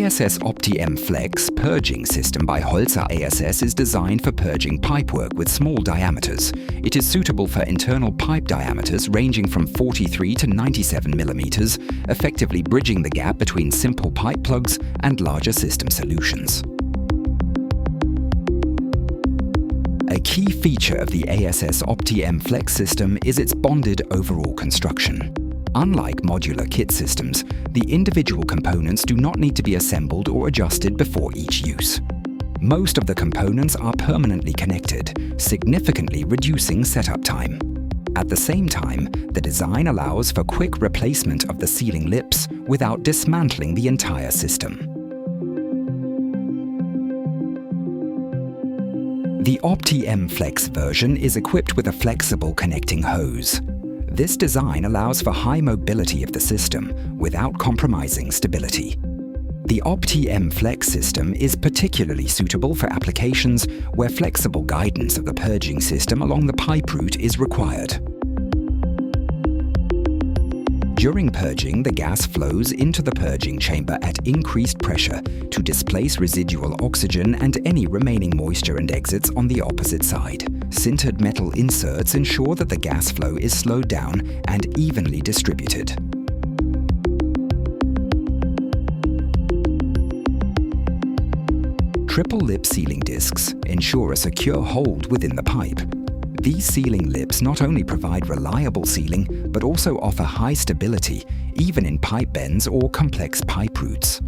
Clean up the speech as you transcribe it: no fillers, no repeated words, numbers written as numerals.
ASS Opti M Flex purging system by Holzer ASS is designed for purging pipework with small diameters. It is suitable for internal pipe diameters ranging from 43 to 97 millimeters, effectively bridging the gap between simple pipe plugs and larger system solutions. A key feature of the ASS Opti M Flex system is its bonded overall construction. Unlike modular kit systems, the individual components do not need to be assembled or adjusted before each use. Most of the components are permanently connected, significantly reducing setup time. At the same time, the design allows for quick replacement of the sealing lips without dismantling the entire system. The Opti M Flex version is equipped with a flexible connecting hose. This design allows for high mobility of the system without compromising stability. The Opti M Flex system is particularly suitable for applications where flexible guidance of the purging system along the pipe route is required. During purging, the gas flows into the purging chamber at increased pressure to displace residual oxygen and any remaining moisture and exits on the opposite side. Sintered metal inserts ensure that the gas flow is slowed down and evenly distributed. Triple lip sealing discs ensure a secure hold within the pipe. These sealing lips not only provide reliable sealing, but also offer high stability, even in pipe bends or complex pipe routes.